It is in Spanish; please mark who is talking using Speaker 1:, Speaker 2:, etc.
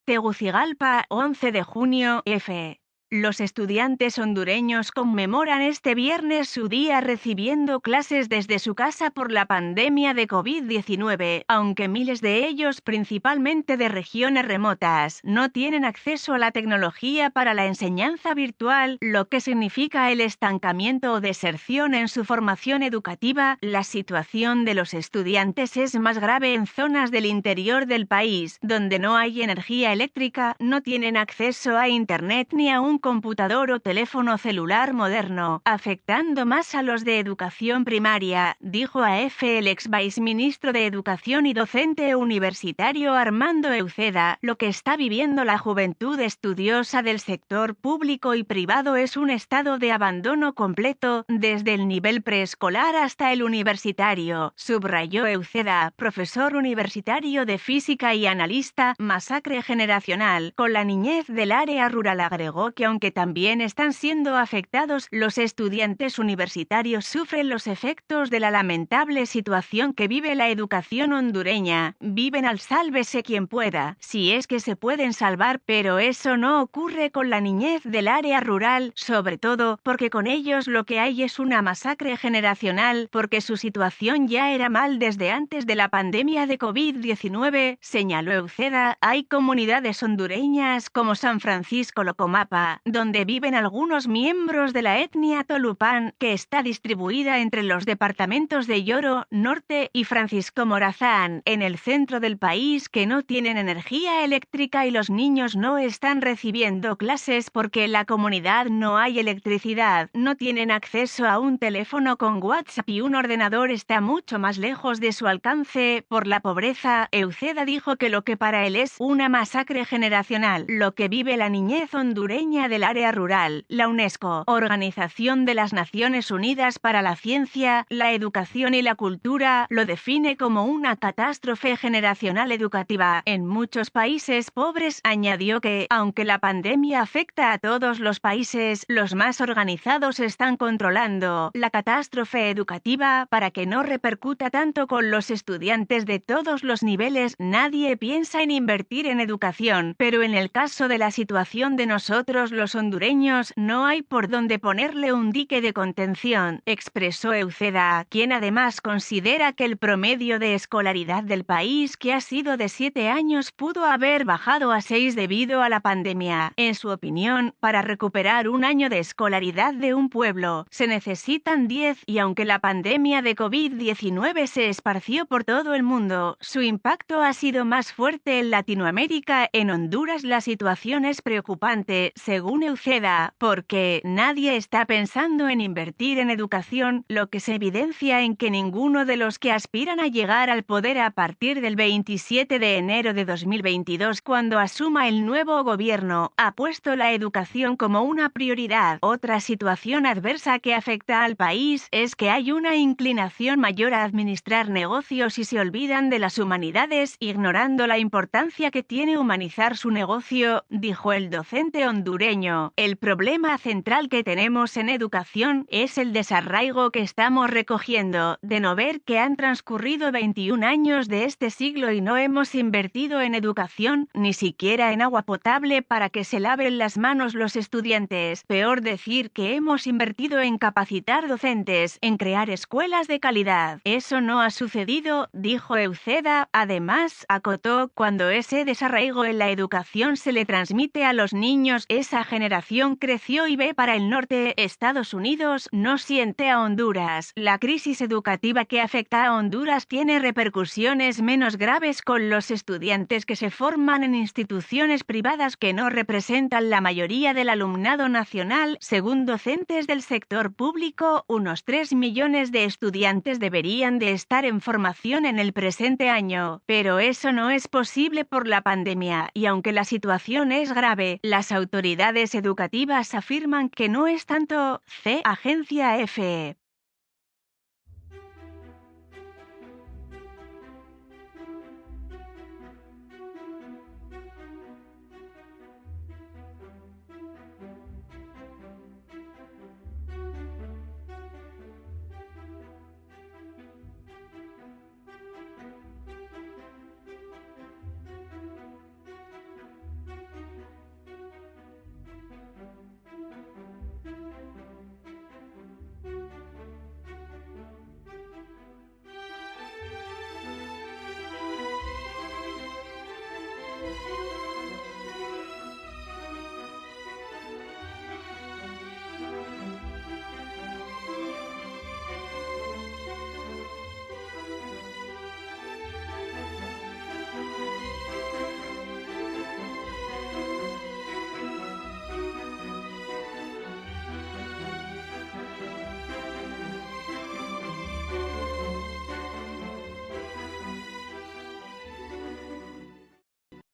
Speaker 1: Tegucigalpa, 11 de junio, F. Los estudiantes hondureños conmemoran este viernes su día recibiendo clases desde su casa por la pandemia de COVID-19, aunque miles de ellos, principalmente de regiones remotas, no tienen acceso a la tecnología para la enseñanza virtual, lo que significa el estancamiento o deserción en su formación educativa. La situación de los estudiantes es más grave en zonas del interior del país, donde no hay energía eléctrica, no tienen acceso a Internet ni a un computador o teléfono celular moderno, afectando más a los de educación primaria, dijo a EFE el ex viceministro de Educación y docente universitario Armando Eukeda. Lo que está viviendo la juventud estudiosa del sector público y privado es un estado de abandono completo, desde el nivel preescolar hasta el universitario, subrayó Eukeda, profesor universitario de física y analista. Masacre generacional con la niñez del área rural. Agregó que aunque también están siendo afectados, los estudiantes universitarios sufren los efectos de la lamentable situación que vive la educación hondureña. Viven al sálvese quien pueda, si es que se pueden salvar, pero eso no ocurre con la niñez del área rural, sobre todo porque con ellos lo que hay es una masacre generacional, porque su situación ya era mal desde antes de la pandemia de COVID-19, señaló Eukeda. Hay comunidades hondureñas como San Francisco Locomapa, donde viven algunos miembros de la etnia Tolupán, que está distribuida entre los departamentos de Lloro, Norte y Francisco Morazán, en el centro del país, que no tienen energía eléctrica y los niños no están recibiendo clases porque en la comunidad no hay electricidad, no tienen acceso a un teléfono con WhatsApp y un ordenador está mucho más lejos de su alcance por la pobreza. Eukeda dijo que lo que para él es una masacre generacional, lo que vive la niñez hondureña del área rural. La UNESCO, Organización de las Naciones Unidas para la Ciencia, la Educación y la Cultura, lo define como una catástrofe generacional educativa. En muchos países pobres, añadió que, aunque la pandemia afecta a todos los países, los más organizados están controlando la catástrofe educativa para que no repercuta tanto con los estudiantes de todos los niveles. Nadie piensa en invertir en educación, pero en el caso de la situación de nosotros los hondureños, no hay por dónde ponerle un dique de contención, expresó Eukeda, quien además considera que el promedio de escolaridad del país, que ha sido de 7 años, pudo haber bajado a 6 debido a la pandemia. En su opinión, para recuperar un año de escolaridad de un pueblo, se necesitan 10, y aunque la pandemia de COVID-19 se esparció por todo el mundo, su impacto ha sido más fuerte en Latinoamérica. En Honduras la situación es preocupante, según Eukeda, porque nadie está pensando en invertir en educación, lo que se evidencia en que ninguno de los que aspiran a llegar al poder a partir del 27 de enero de 2022, cuando asuma el nuevo gobierno, ha puesto la educación como una prioridad. Otra situación adversa que afecta al país es que hay una inclinación mayor a administrar negocios y se olvidan de las humanidades, ignorando la importancia que tiene humanizar su negocio, dijo el docente hondureño. El problema central que tenemos en educación es el desarraigo que estamos recogiendo, de no ver que han transcurrido 21 años de este siglo y no hemos invertido en educación, ni siquiera en agua potable para que se laven las manos los estudiantes. Peor decir que hemos invertido en capacitar docentes, en crear escuelas de calidad. Eso no ha sucedido, dijo Eukeda. Además, acotó, cuando ese desarraigo en la educación se le transmite a los niños, esa generación creció y ve para el norte. Estados Unidos no siente a Honduras. La crisis educativa que afecta a Honduras tiene repercusiones menos graves con los estudiantes que se forman en instituciones privadas que no representan la mayoría del alumnado nacional. Según docentes del sector público, unos 3 millones de estudiantes deberían de estar en formación en el presente año, pero eso no es posible por la pandemia, y aunque la situación es grave, las autoridades educativas afirman que no es tanto. Agencia EFE.